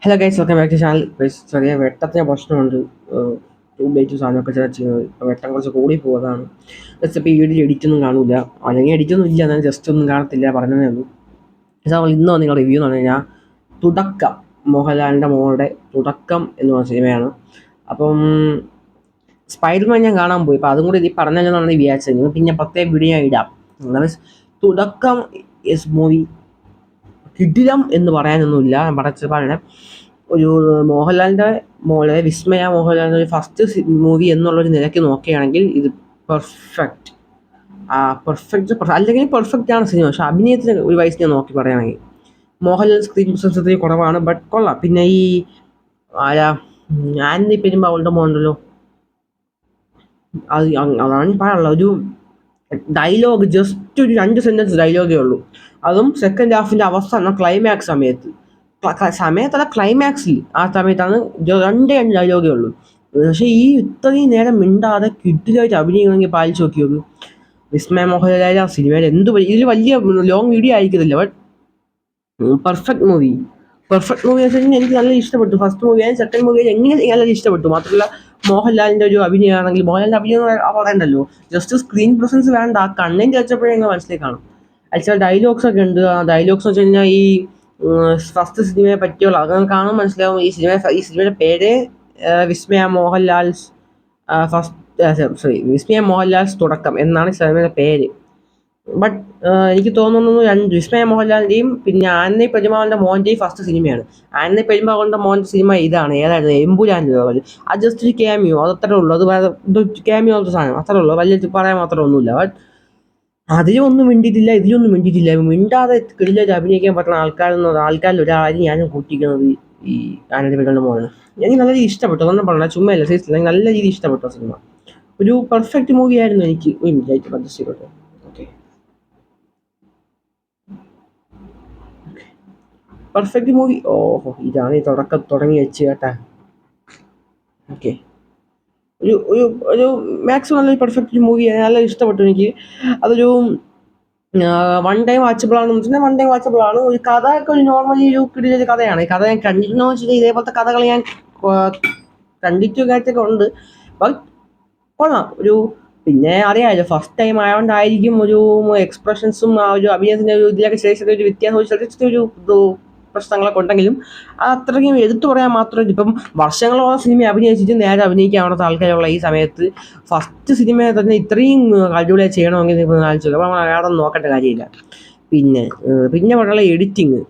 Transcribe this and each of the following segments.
Hello guys, welcome back to channel. Guys, ചെറിയ വെട്ടത്തിന് പ്രശ്നമുണ്ട്. ട്യൂബ് സാധനമൊക്കെ ചില ചെയ്യുന്നത് വെട്ടം കുറച്ച് കൂടി പോകുന്നതാണ്. ജസ്റ്റ് ഇപ്പോൾ ഈ വീഡിയോ എഡിറ്റൊന്നും കാണില്ല, അല്ലെങ്കിൽ എഡിറ്റൊന്നും ഇല്ല, എന്നാൽ ജസ്റ്റ് ഒന്നും കാണത്തില്ല, പറഞ്ഞതേ ഉള്ളൂ. നമ്മൾ ഇന്ന് നിങ്ങൾ റിവ്യൂ എന്ന് പറഞ്ഞു കഴിഞ്ഞാൽ തുടക്കം, മോഹൻലാലിൻ്റെ മോളുടെ തുടക്കം എന്ന് പറഞ്ഞ സിനിമയാണ്. അപ്പം സ്പൈഡർമാൻ ഞാൻ കാണാൻ പോയി, അപ്പോൾ അതും കൂടി ഇത് പറഞ്ഞാലെന്നാണ് വിചാരിച്ചത്. പിന്നെ പ്രത്യേക വീഡിയോ ഞാൻ ഇടാം. തുടക്കം ഇസ് മൂവി കിടിലം എന്ന് പറയാനൊന്നുമില്ല. ഞാൻ പറഞ്ഞ ഒരു മോഹൻലാലിൻ്റെ മോളെ വിസ്മയ മോഹൻലാലിൻ്റെ ഒരു ഫസ്റ്റ് മൂവി എന്നുള്ളൊരു നിലയ്ക്ക് നോക്കുകയാണെങ്കിൽ ഇത് പെർഫെക്റ്റ്. അല്ലെങ്കിൽ പെർഫെക്റ്റ് ആണ് സിനിമ. പക്ഷെ അഭിനയത്തിന് ഒരു വയസ്സ് ഞാൻ നോക്കി പറയുകയാണെങ്കിൽ മോഹൻലാൽ സ്ക്രീൻ പ്രസൻസ് കുറവാണ്, ബട്ട് കൊള്ളാം. പിന്നെ ഈ ആരാ ആൻഡി പെരുമ്പാവൂരിൻ്റെ മോണ്ടല്ലോ, അതാണ് പറയാനുള്ള ഒരു ഡയലോഗ്, ജസ്റ്റ് ഒരു 2 സെൻറ്റൻസ് ഡയലോഗേ ഉള്ളൂ. അതും സെക്കൻഡ് ഹാഫിൻ്റെ അവസാനം ക്ലൈമാക്സ് സമയത്തല്ല, ക്ലൈമാക്സിൽ ആ സമയത്താണ് 2 ഡയലോഗേ ഉള്ളൂ. പക്ഷേ ഈ ഇത്രയും നേരം മിണ്ടാതെ കിട്ടിലായിട്ട് അഭിനയിക്കണമെങ്കിൽ പാലിച്ച് നോക്കിയത് വിസ്മയ മോഹൻലാൽ ആ സിനിമയിൽ ഇതിൽ വലിയ ലോങ് വീഡിയോ ആയിരിക്കത്തില്ല, ബട്ട് പെർഫെക്റ്റ് മൂവി വെച്ച് കഴിഞ്ഞാൽ എനിക്ക് നല്ല ഇഷ്ടപ്പെട്ടു. ഫസ്റ്റ് മൂവി ആയാലും സെക്കൻഡ് മൂവി ആയാലും എങ്ങനെ നല്ല ഇഷ്ടപ്പെട്ടു. മാത്രമല്ല മോഹൻലാലിൻ്റെ ഒരു അഭിനയമാണെങ്കിൽ, മോഹൻലാലിൻ്റെ അഭിനയം പറയണ്ടല്ലോ, ജസ്റ്റ് സ്ക്രീൻ പ്രസൻസ് വേണ്ട, ആ കണ്ണൻ്റെ വെച്ചപ്പോഴേ ഞങ്ങൾ മനസ്സിലേക്ക് കാണും. ആക്ച്വലി ഡയലോഗ്സ് ഒക്കെ ഉണ്ട്. ആ ഡയലോഗ്സ് എന്ന് വെച്ച് കഴിഞ്ഞാൽ ഈ ഫസ്റ്റ് സിനിമയെ പറ്റിയുള്ള അങ്ങനെ കാണുമ്പോൾ മനസ്സിലാവും. ഈ സിനിമയുടെ പേര് വിസ്മയ മോഹൻലാൽസ് വിസ്മയ മോഹൻലാൽസ് തുടക്കം എന്നാണ് സിനിമയുടെ പേര്. ബട്ട് എനിക്ക് തോന്നുന്നു വിസ്മയ മോഹൻലാലിൻ്റെയും പിന്നെ ആനന്ദി പെരുമാളിൻ്റെ മോൻ്റെയും ഫസ്റ്റ് സിനിമയാണ്. ആനന്ദി പെരുമാളിൻ്റെ മോൻ്റെ സിനിമ ഏതായിരുന്നു, എമ്പുരാൻ്റെ പോലെ. അത് ജസ്റ്റ് ഒരു ക്യാമിയോ, അത് അത്രേ ഉള്ളൂ. അത് വേറെ ക്യാമിയോ പോലത്തെ സാധനം, അത്രേ ഉള്ളൂ. വലിയ പറയാൻ മാത്രം ഒന്നുമില്ല. ബട്ട് അതിലൊന്നും മിണ്ടിയിട്ടില്ല, ഇതിലൊന്നും മിണ്ടിയിട്ടില്ല. മിണ്ടാതെ കിടിലായിട്ട് അഭിനയിക്കാൻ പറ്റുന്ന ആൾക്കാരിൽ ഒരാളായി ഞാനും കൂട്ടിക്കുന്നത് ഈ ആനന്ദി പെരുമാളിൻ്റെ മോനാണ്. എനിക്ക് നല്ല രീതിയിൽ ഇഷ്ടപ്പെട്ടു. അതൊന്നും പറഞ്ഞാൽ ചുമ്മാ അല്ല, സീരിയസ്ലി എനിക്ക് നല്ല രീതിയിൽ ഇഷ്ടപ്പെട്ടു സിനിമ. ഒരു പെർഫെക്റ്റ് മൂവി ആയിരുന്നു. എനിക്ക് ഓക്കെ പെർഫെക്റ്റ് മൂവി. ഓഹോ, ഇതാണ് ഈ തുടങ്ങി വെച്ച് കേട്ടാ. ഓക്കെ, ഒരു ഒരു ഒരു മാക്സിമം നല്ലൊരു പെർഫെക്റ്റ് മൂവിയാണ്. നല്ല ഇഷ്ടപ്പെട്ടു എനിക്ക്. അതൊരു വൺ ടൈം വാച്ചബിൾ ആണെന്ന് വെച്ചാൽ വൺ ടൈം വാച്ചബിൾ ആണ്. ഒരു കഥയൊക്കെ ഒരു നോർമലി ഒരു കിടിലൊരു കഥയാണ്. ഈ കഥ ഞാൻ കണ്ടിട്ടുണ്ടോ എന്ന് വെച്ചാൽ ഇതേപോലത്തെ കഥകൾ ഞാൻ കണ്ടിട്ട് കാര്യത്തൊക്കെ ഉണ്ട്. ബട്ട് കൊള്ളാം. പിന്നെ അറിയാമല്ലോ, ഫസ്റ്റ് ടൈം ആയതുകൊണ്ടായിരിക്കും ഒരു എക്സ്പ്രഷൻസും ആ ഒരു അഭിനയത്തിൻ്റെ ഒരു ഇതിലൊക്കെ ചെറിയ വ്യത്യാസം, ഒരു പ്രശ്നങ്ങളൊക്കെ ഉണ്ടെങ്കിലും അത്രയ്ക്കും എടുത്തു പറയാൻ മാത്രമല്ല. ഇപ്പം വർഷങ്ങളോളം സിനിമ അഭിനയിച്ചിട്ട് നേരെ അഭിനയിക്കാനുള്ള ആൾക്കാരുള്ള ഈ സമയത്ത് ഫസ്റ്റ് സിനിമയെ തന്നെ ഇത്രയും അടിപൊളിയായി ചെയ്യണമെങ്കിൽ ഇപ്പോൾ ആലോചിച്ചു. അപ്പോൾ നമ്മൾ അയാളെ നോക്കേണ്ട കാര്യമില്ല. പിന്നെ പറയുള്ള എഡിറ്റിങ്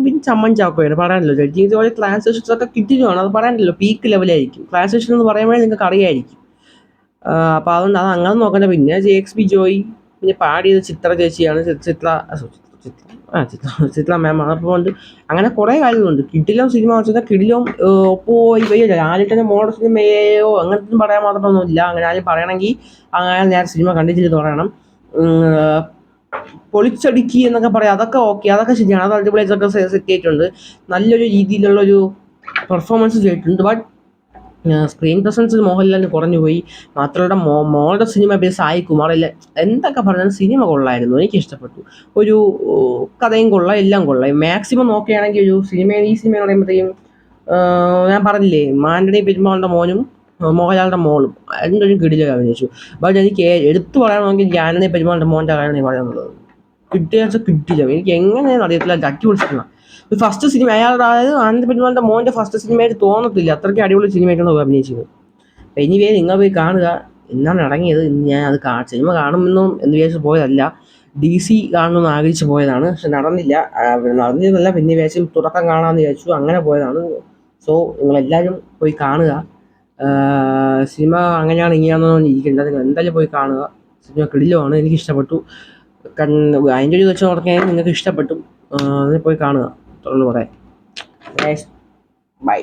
പിന്നെ ചമ്മൻ ചാക്കോയാണ് പറയാനല്ലോ. എഡിറ്റിംഗ് പോലെ ട്രാൻസ്ലേഷൻസ് ഒക്കെ കിട്ടിയതാണ്, അത് പറയാനല്ലോ, പീക്ക് ലെവലായിരിക്കും. ട്രാൻസ്ലേഷൻ എന്ന് പറയുമ്പോഴേ നിങ്ങൾക്ക് അറിയായിരിക്കും. അപ്പോൾ അതുകൊണ്ട് അത് അങ്ങനെ നോക്കണ്ട. പിന്നെ JXB ജോയ്, പിന്നെ പാടിയത് ചിത്ര ചേച്ചിയാണ്, ചിത്ര മാമാണ്. അപ്പോൾ അങ്ങനെ കുറേ കാര്യങ്ങളുണ്ട്. കിടിലം സിനിമ വെച്ചാൽ കിടിലം. പോയി വയ്യല്ലോ, ലാലേട്ടൻ്റെ മോഡൽ സിനിമയോ അങ്ങനത്തെ പറയാൻ മാത്രമൊന്നുമില്ല. അങ്ങനെ ആരും പറയണമെങ്കിൽ അങ്ങനെ ഞാൻ സിനിമ കണ്ടിട്ട് പറയണം. പൊളിച്ചടുക്കി എന്നൊക്കെ പറയാം, അതൊക്കെ ഓക്കെ, അതൊക്കെ ശരിയാണ്. അത് അടിപൊളിയൊക്കെ സെറ്റ് ചെയ്തിട്ടുണ്ട്. നല്ലൊരു രീതിയിലുള്ളൊരു പെർഫോമൻസ് ചെയ്തിട്ടുണ്ട്. ബട്ട് സ്ക്രീൻ പ്രസൻസ് മോഹൻലാലിന് കുറഞ്ഞു പോയി. മാത്രമല്ല മോളുടെ സിനിമ സായി കുമാറില്ല, എന്തൊക്കെ പറഞ്ഞാലും സിനിമ കൊള്ളായിരുന്നു. എനിക്ക് ഇഷ്ടപ്പെട്ടു. ഒരു കഥയും കൊള്ളാം, എല്ലാം കൊള്ളാം. മാക്സിമം നോക്കുകയാണെങ്കിൽ ഈ സിനിമ എന്ന് പറയുമ്പോഴത്തേക്കും ഞാൻ പറഞ്ഞില്ലേ, ആന്റണി പെരുമാളിൻ്റെ മോനും മോഹൻലാലിൻ്റെ മോളും രണ്ടും കിടിലം അഭിനയിച്ചു. ബട്ട് എനിക്ക് എടുത്തു പറയണമെങ്കിൽ എനിക്ക് ആന്റണി പെരുമാളിൻ്റെ മോൻ്റെ കാര്യമാണ് ഞാൻ പറയാനുള്ളത്. കിട്ടില്ല, എനിക്ക് എങ്ങനെയാണ് അറിയത്തില്ല, തട്ടി പിടിച്ചിട്ടില്ല. ഫസ്റ്റ് സിനിമ അയാളുടെ, അതായത് ആനന്ദ പെരുമാളിൻ്റെ മോൻ്റെ ഫസ്റ്റ് സിനിമയായിട്ട് തോന്നത്തില്ല, അത്രയ്ക്ക് അടിപൊളി സിനിമയായിട്ടാണ് അഭിനയിച്ചത്. അപ്പം എനിവേ നിങ്ങൾ പോയി കാണുക. എന്നാണ് ഇറങ്ങിയത്, ഞാൻ അത് സിനിമ കാണുമെന്നും എന്ന് വിചാരിച്ച് പോയതല്ല, DC കാണണമെന്ന് ആഗ്രഹിച്ച് പോയതാണ്. പക്ഷെ നടന്നിരുന്നല്ല. പിന്നെ വിചാരിച്ചു തുടക്കം കാണാമെന്ന് വിചാരിച്ചു, അങ്ങനെ പോയതാണ്. സോ നിങ്ങളെല്ലാവരും പോയി കാണുക. സിനിമ അങ്ങനെയാണ് ഇങ്ങനെയാണെന്നൊന്നും ഇരിക്കേണ്ടത്, നിങ്ങൾ എന്തായാലും പോയി കാണുക. സിനിമ കിടിലമാണ്, എനിക്ക് ഇഷ്ടപ്പെട്ടു. അതിൻ്റെ ഒരു വെച്ച് നോക്കുകയാണെങ്കിൽ നിങ്ങൾക്ക് ഇഷ്ടപ്പെട്ടു. അതിൽ പോയി കാണുക. തുടർന്ന് പറയാം. ബൈ.